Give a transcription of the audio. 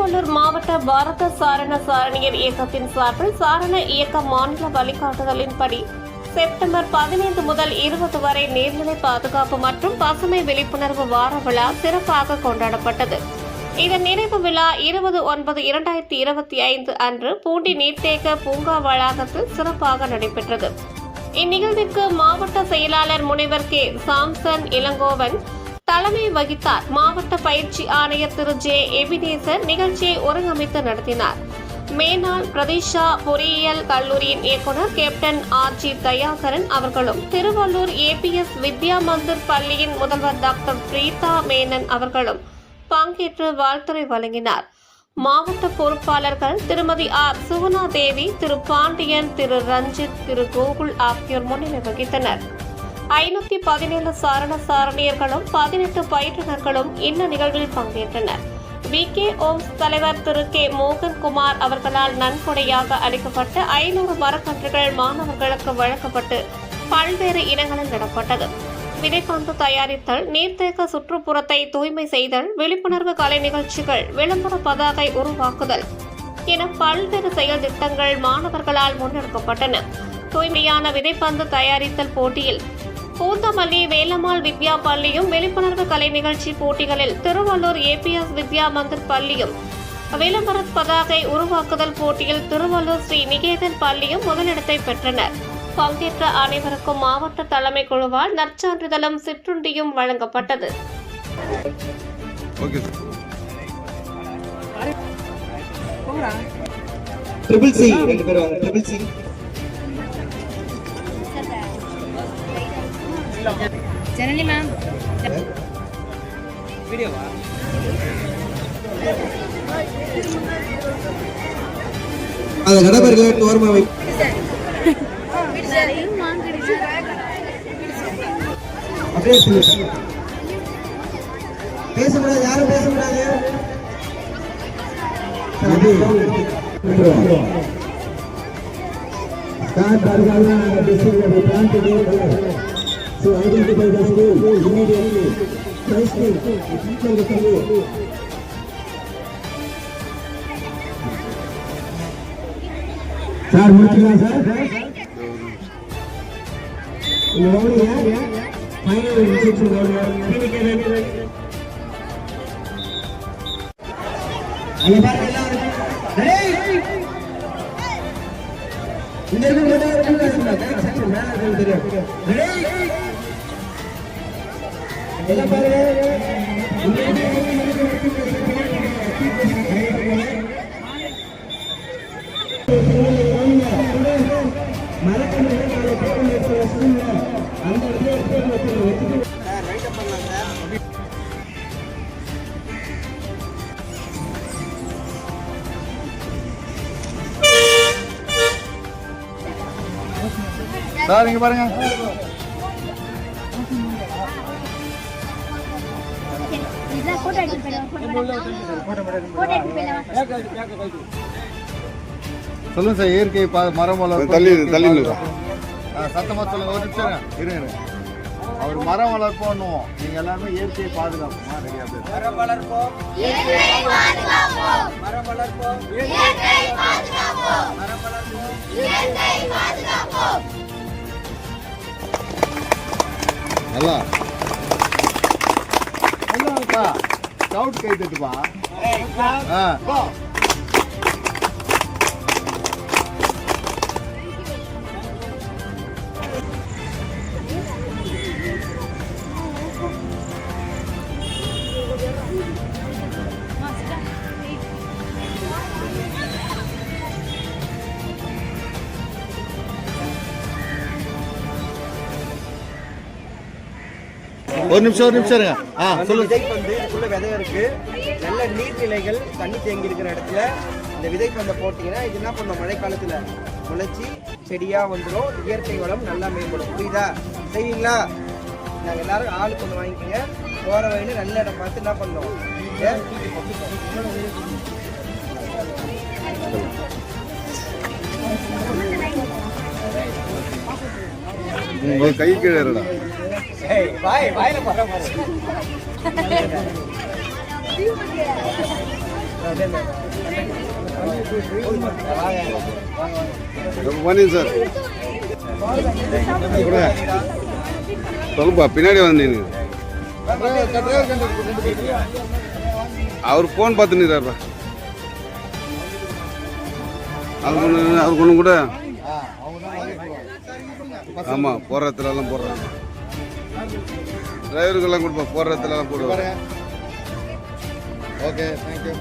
திருவள்ளூர் மாவட்ட பாரத சாரண சாரணியர் இயக்கத்தின் சார்பில் சாரண இயக்க மாநில வழிகாட்டுதலின்படி செப்டம்பர் 15 முதல் 20 வரை நீர்நிலை பாதுகாப்பு மற்றும் பசுமை விழிப்புணர்வு வார விழா சிறப்பாக கொண்டாடப்பட்டது. இதன் நிறைவு விழா 20/9/2025 அன்று பூண்டி நீர்த்தேக்க பூங்கா வளாகத்தில் சிறப்பாக நடைபெற்றது. இந்நிகழ்விற்கு மாவட்ட செயலாளர் முனைவர் கே. சாம்சன் இளங்கோவன் தலைமை வகித்தார். மாவட்ட பயிற்சி ஆணையர் திரு ஜே. எபினேசர் நிகழ்ச்சியை ஒருங்கமைத்து நடத்தினார். மேனாள் பிரதேசா பொறியியல் கல்லூரியின் இயக்குநர் கேப்டன் ஆர்.ஜி. தயாகரன் அவர்களும் திருவள்ளூர் ஏபிஎஸ் வித்யா மந்திர் பள்ளியின் முதல்வர் டாக்டர் பிரீதா மேனன் அவர்களும் பங்கேற்று வாழ்த்துரை வழங்கினார். மாவட்ட பொறுப்பாளர்கள் திருமதி ஆர். சுகுணா தேவி, திரு பாண்டியன், திரு ரஞ்சித், திரு கோகுல் ஆகியோர் முன்னிலை வகித்தனர். 517 சாரண சாரணியர்களும் 18 பயிற்றுநர்களும் இந்த நிகழ்வில் பங்கேற்றனர். வி.கே. ஓம்ஸ் தலைவர் திரு கே. மோகன்குமார் அவர்களால் நன்கொடையாக அளிக்கப்பட்ட 500 மரக்கன்றுகள் மாணவர்களுக்கு வழங்கப்பட்டு பல்வேறு இடங்களில் நடப்பட்டது. விதைப்பந்து தயாரித்தல், நீர்த்தேக்க சுற்றுப்புறத்தை தூய்மை செய்தல், விழிப்புணர்வு கலை நிகழ்ச்சிகள், விளம்பர பதாகை உருவாக்குதல் என பல்வேறு செயல் திட்டங்கள் மாணவர்களால் முன்னெடுக்கப்பட்டன. தூய்மையான விதைப்பந்து தயாரித்தல் போட்டியில் பூந்தமல்லி வேலம்மாள் வித்யா பள்ளியும், விழிப்புணர்வு கலை நிகழ்ச்சி போட்டிகளில் திருவள்ளூர் ஏபிஎஸ் வித்யா மந்திர் பள்ளியும், விளம்பர பதாகை உருவாக்குதல் போட்டியில் திருவள்ளூர் ஸ்ரீ நிகேதன் பள்ளியும் முதலிடத்தை பெற்றனர். பங்கேற்ற அனைவருக்கும் மாவட்ட தலைமை குழுவால் நற்சான்றிதழும் சிற்றுண்டியும் வழங்கப்பட்டது. ஜனனி மேம் வீடியோவா அது கடபர்களை ஓர்மாவை அப்படியே பேசக்கூடாது, யாரும் பேசக்கூடாது. So identify the school immediately. First thing, teacher the school. Sir, முடிச்சீங்களா சார்? ஓடியா? ஃபைனல் இன்ஸ்ட்ரக்ஷன் ஓடியா? அங்க பாருங்க எல்லாரும். டேய்! இந்த இருக்கு மேல தெரியும். டேய்! எல்லாம் பாருங்க. சார் இங்க பாருங்க. சொல்லுங்க சார், இயற்கை மரம் வளர்ப்பு சத்தமா சொல்லுங்க. ஒரு நிமிஷம் இருங்க. அவர் மரம் வளர்ப்பு பண்ணுவோம். நீங்க எல்லாருமே இயற்கையை பாதுகாப்போமா? நிறைய பேர் மரம் வளர்ப்போம், மரம் வளர்ப்போம், நல்லா ஸ்கவுட் கை தட்டுப்பா. ஒரு நிமிஷம் இருங்க. சொல்லுங்க. விதைப்பந்து இதுக்குள்ள விதை இருக்கு. நல்ல நீர்நிலைகள் தண்ணி தேங்கி இருக்கிற இடத்துல இந்த விதைப்பந்தை போட்டீங்கன்னா இது என்ன பண்ணும், மழை காலத்துல முளைச்சி செடியா வந்துடும். இயற்கை வளம் நல்லா மேம்படும். புரியுதா? செய்வீங்களா? நாங்க எல்லாரும் ஆளுக்கு ஒன்று வாங்கிக்கோங்க. போற வழியில நல்ல இடம் பார்த்து என்ன பண்ணோம், உங்க கை கீழே வாயில பண்ணி சார் சொல்லுப்பா பின்னாடி வந்தீங்க அவர் ஃபோன் பார்த்துன்னு அவர் ஒன்று கூட ஆமாம் போகிற இடத்துலலாம் போடுறாங்க டிரைவருக்கெல்லாம் கொடுப்பா போடுற இடத்துலலாம் போடுவாங்க ஓகே தேங்க்யூ